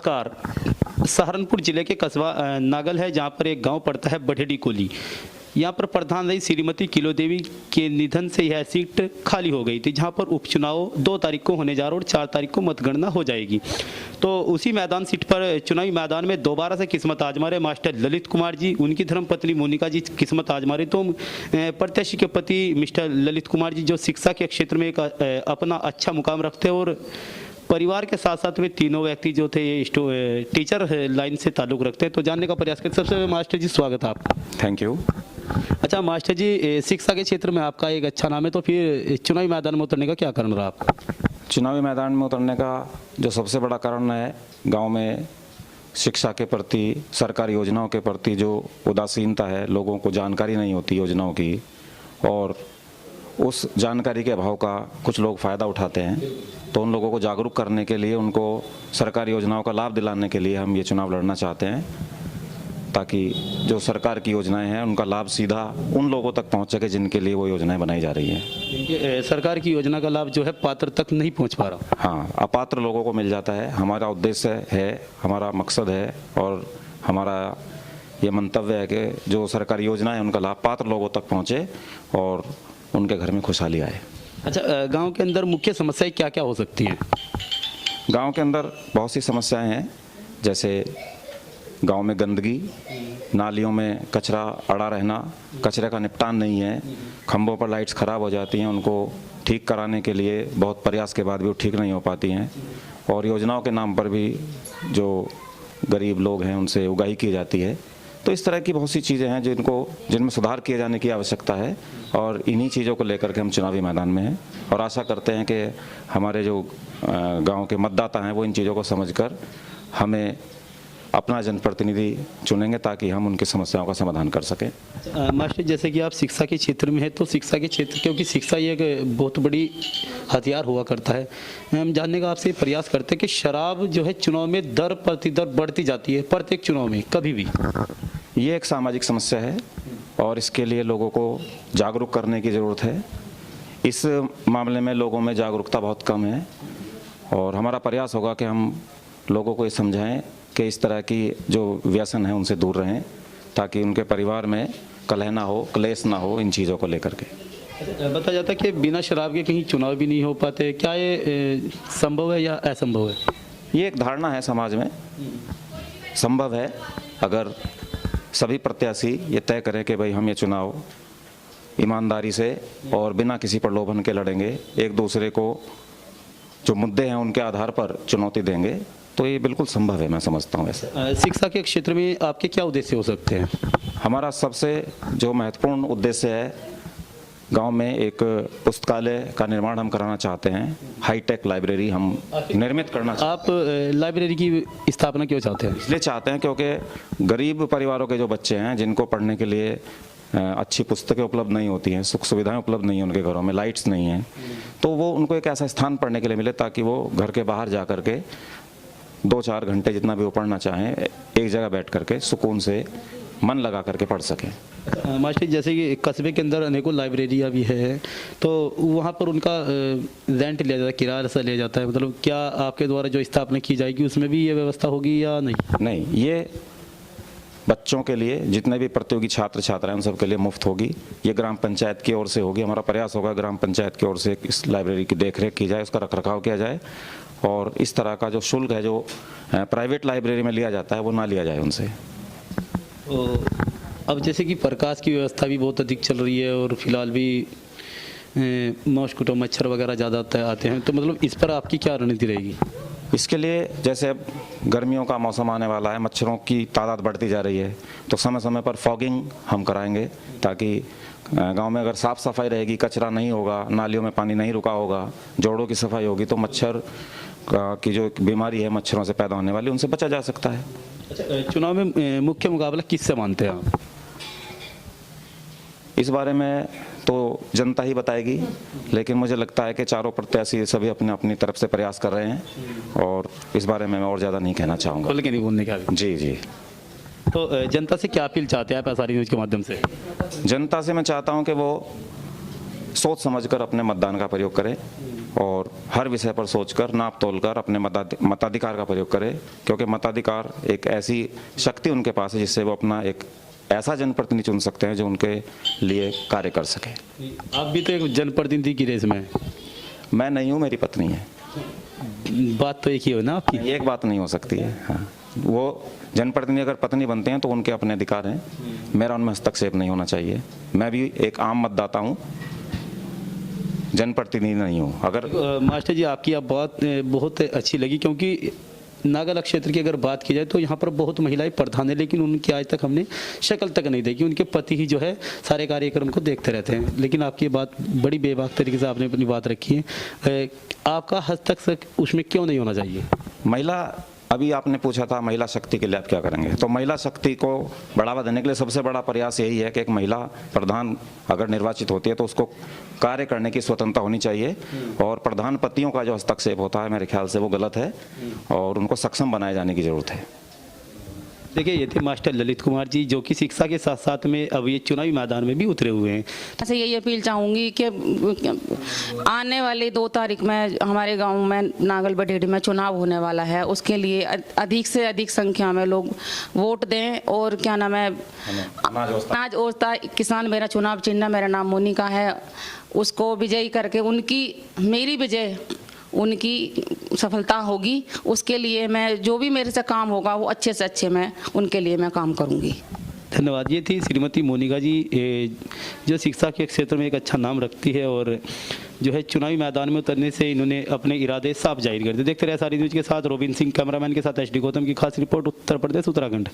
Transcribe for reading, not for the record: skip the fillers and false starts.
नमस्कार। सहारनपुर जिले के कस्बा नागल है, जहाँ पर एक गांव पड़ता है बढ़ेडी कोली। यहाँ पर प्रधान रही श्रीमती किलो देवी के निधन से यह सीट खाली हो गई थी, जहाँ पर उपचुनाव 2 तारीख को होने जा रहा और 4 तारीख को मतगणना हो जाएगी। तो उसी मैदान सीट पर चुनावी मैदान में दोबारा से किस्मत आजमा मास्टर ललित कुमार जी, उनकी धर्मपत्नी मोनिका जी किस्मत आजमा रहे। तो प्रत्याशी के पति मिस्टर ललित कुमार जी जो शिक्षा के क्षेत्र में एक अपना अच्छा मुकाम रखते हैं और परिवार के साथ साथ में तीनों व्यक्ति जो थे ये टीचर लाइन से ताल्लुक़ रखते हैं। तो जानने का प्रयास करते। सबसे मास्टर जी स्वागत है आपका। Thank you. अच्छा मास्टर जी, शिक्षा के क्षेत्र में आपका एक अच्छा नाम है, तो फिर चुनावी मैदान में उतरने का क्या कारण रहा आपका? चुनावी मैदान में उतरने का जो सबसे बड़ा कारण है, गांव में शिक्षा के प्रति, सरकारी योजनाओं के प्रति जो उदासीनता है, लोगों को जानकारी नहीं होती योजनाओं की, और उस जानकारी के अभाव का कुछ लोग फ़ायदा उठाते हैं। तो उन लोगों को जागरूक करने के लिए, उनको सरकारी योजनाओं का लाभ दिलाने के लिए हम ये चुनाव लड़ना चाहते हैं, ताकि जो सरकार की योजनाएं हैं उनका लाभ सीधा उन लोगों तक पहुंच सके जिनके लिए वो योजनाएं बनाई जा रही हैं। सरकार की योजना का लाभ जो है पात्र तक नहीं पहुंच पा रहा। हाँ, अपात्र लोगों को मिल जाता है। हमारा उद्देश्य है, हमारा मकसद है और हमारा ये मंतव्य है कि जो सरकारी योजनाएं उनका लाभ पात्र लोगों तक पहुँचे और उनके घर में खुशहाली आए। अच्छा, गांव के अंदर मुख्य समस्याएं क्या क्या हो सकती हैं? गांव के अंदर बहुत सी समस्याएं हैं, जैसे गांव में गंदगी, नालियों में कचरा अड़ा रहना, कचरे का निपटान नहीं है, खंभों पर लाइट्स ख़राब हो जाती हैं, उनको ठीक कराने के लिए बहुत प्रयास के बाद भी वो ठीक नहीं हो पाती हैं, और योजनाओं के नाम पर भी जो गरीब लोग हैं उनसे उगाही की जाती है। तो इस तरह की बहुत सी चीज़ें हैं जिनमें सुधार किए जाने की आवश्यकता है, और इन्हीं चीज़ों को लेकर के हम चुनावी मैदान में हैं और आशा करते हैं कि हमारे जो गांव के मतदाता हैं वो इन चीज़ों को समझकर हमें अपना जनप्रतिनिधि चुनेंगे, ताकि हम उनकी समस्याओं का समाधान कर सकें। मास्टर, जैसे कि आप शिक्षा के क्षेत्र में हैं, तो शिक्षा के क्षेत्र, क्योंकि शिक्षा ये एक बहुत बड़ी हथियार हुआ करता है, हम जानने का आपसे प्रयास करते हैं कि शराब जो है चुनाव में दर प्रतिदर बढ़ती जाती है, प्रत्येक चुनाव में कभी भी। ये एक सामाजिक समस्या है और इसके लिए लोगों को जागरूक करने की ज़रूरत है। इस मामले में लोगों में जागरूकता बहुत कम है, और हमारा प्रयास होगा कि हम लोगों को ये समझाएं कि इस तरह की जो व्यसन है उनसे दूर रहें, ताकि उनके परिवार में कलह ना हो, क्लेश ना हो इन चीज़ों को लेकर के। बताया जाता है कि बिना शराब के कहीं चुनाव भी नहीं हो पाते, क्या ये संभव है या असंभव है? ये एक धारणा है समाज में। संभव है अगर सभी प्रत्याशी ये तय करें कि भाई हम ये चुनाव ईमानदारी से और बिना किसी प्रलोभन के लड़ेंगे, एक दूसरे को जो मुद्दे हैं उनके आधार पर चुनौती देंगे, तो ये बिल्कुल संभव है, मैं समझता हूँ। ऐसे शिक्षा के क्षेत्र में आपके क्या उद्देश्य हो सकते हैं? हमारा सबसे जो महत्वपूर्ण उद्देश्य है, गांव में एक पुस्तकालय का निर्माण हम कराना चाहते हैं। हाईटेक लाइब्रेरी हम निर्मित करना चाहते हैं। आप लाइब्रेरी की स्थापना क्यों चाहते हैं? इसलिए चाहते हैं क्योंकि गरीब परिवारों के जो बच्चे हैं, जिनको पढ़ने के लिए अच्छी पुस्तकें उपलब्ध नहीं होती हैं, सुख सुविधाएं उपलब्ध नहीं हैं, उनके घरों में लाइट्स नहीं हैं, तो वो उनको एक ऐसा स्थान पढ़ने के लिए मिले ताकि वो घर के बाहर जा कर के 2-4 घंटे जितना भी वो पढ़ना चाहें, एक जगह बैठ करके सुकून से मन लगा करके पढ़ सकें। मास्टर, जैसे कि कस्बे के अंदर अनेकों लाइब्रेरियाँ भी है, तो वहाँ पर उनका रेंट लिया जाता है, किराया सा लिया जाता है, मतलब क्या आपके द्वारा जो स्थापना की जाएगी उसमें भी ये व्यवस्था होगी या नहीं? नहीं, ये बच्चों के लिए, जितने भी प्रतियोगी छात्र छात्राएं उन सब के लिए मुफ्त होगी। ये ग्राम पंचायत की ओर से होगी। हमारा प्रयास होगा ग्राम पंचायत की ओर से इस लाइब्रेरी की देखरेख की जाए, उसका रखरखाव किया जाए, और इस तरह का जो शुल्क है जो प्राइवेट लाइब्रेरी में लिया जाता है वो ना लिया जाए उनसे। तो अब जैसे कि प्रकाश की व्यवस्था भी बहुत अधिक चल रही है और फिलहाल भी मॉस्किटो मच्छर वगैरह ज़्यादा आते हैं, तो मतलब इस पर आपकी क्या रणनीति रहेगी? इसके लिए जैसे अब गर्मियों का मौसम आने वाला है, मच्छरों की तादाद बढ़ती जा रही है, तो समय समय पर फॉगिंग हम कराएंगे, ताकि गांव में अगर साफ़ सफाई रहेगी, कचरा नहीं होगा, नालियों में पानी नहीं रुका होगा, जोड़ों की सफाई होगी, तो मच्छर की जो बीमारी है मच्छरों से पैदा होने वाली, उनसे बचा जा सकता है। अच्छा, चुनाव में मुख्य मुकाबला किससे मानते हैं आप? इस बारे में तो जनता ही बताएगी, लेकिन मुझे लगता है कि चारों प्रत्याशी सभी अपने अपनी तरफ से प्रयास कर रहे हैं, और इस बारे में मैं और ज़्यादा नहीं कहना चाहूँगा। खुल के नहीं बोलने का? जी जी। तो जनता से क्या अपील चाहते हैं आप एसआर न्यूज़ के माध्यम से? जनता से मैं चाहता हूं कि वो सोच समझकर अपने मतदान का प्रयोग करें और हर विषय पर सोचकर नाप तोल कर अपने मताधिकार का प्रयोग करें, क्योंकि मताधिकार एक ऐसी शक्ति उनके पास है जिससे वो अपना एक ऐसा जनप्रतिनिधि चुन सकते हैं जो उनके लिए कार्य कर सके। आप भी तो एक जनप्रतिनिधि की रेस में हैं। मैं नहीं हूँ, मेरी पत्नी है। बात तो एक ही हो ना आपकी। एक बात नहीं हो सकती है। हाँ, वो जनप्रतिनिधि अगर पत्नी बनते हैं तो उनके अपने अधिकार हैं, मेरा उनमें हस्तक्षेप नहीं होना चाहिए। मैं भी एक आम मतदाता हूँ, जनप्रतिनिधि नहीं हूँ। अगर मास्टर जी आपकी आप बात बहुत अच्छी लगी, क्योंकि नागल क्षेत्र की अगर बात की जाए तो यहाँ पर बहुत महिलाएं प्रधान है, लेकिन उनकी आज तक हमने शक्ल तक नहीं देखी। उनके पति ही जो है सारे कार्यक्रम को देखते रहते हैं। लेकिन आपकी बात बड़ी बेबाक तरीके से आपने अपनी बात रखी है। आपका हस्तक्षेप उसमें क्यों नहीं होना चाहिए? महिला, अभी आपने पूछा था महिला शक्ति के लिए आप क्या करेंगे, तो महिला शक्ति को बढ़ावा देने के लिए सबसे बड़ा प्रयास यही है कि एक महिला प्रधान अगर निर्वाचित होती है तो उसको कार्य करने की स्वतंत्रता होनी चाहिए, और प्रधान पतियों का जो हस्तक्षेप होता है मेरे ख्याल से वो गलत है और उनको सक्षम बनाए जाने की जरूरत है। देखिए, ये थे मास्टर ललित कुमार जी, जो कि शिक्षा के साथ साथ में अब ये चुनावी मैदान में भी उतरे हुए हैं। ऐसे यही अपील चाहूँगी कि आने वाली 2 तारीख में हमारे गांव में नागल बडेड़ी में चुनाव होने वाला है, उसके लिए अधिक से अधिक संख्या में लोग वोट दें। और क्या नाम है, अनाज ओस्ता किसान मेरा चुनाव चिन्ह, मेरा नाम मोनिका है, उसको विजयी करके मेरी विजय उनकी सफलता होगी। उसके लिए मैं जो भी मेरे से काम होगा वो अच्छे से अच्छे मैं उनके लिए मैं काम करूंगी। धन्यवाद। ये थी श्रीमती मोनिका जी, जो शिक्षा के क्षेत्र में एक अच्छा नाम रखती है और जो है चुनावी मैदान में उतरने से इन्होंने अपने इरादे साफ जाहिर कर दिए। देखते रहे सारी न्यूज़ के साथ रोबिन सिंह, कैमरामैन के साथ HD गौतम की खास रिपोर्ट, उत्तर प्रदेश उत्तराखंड।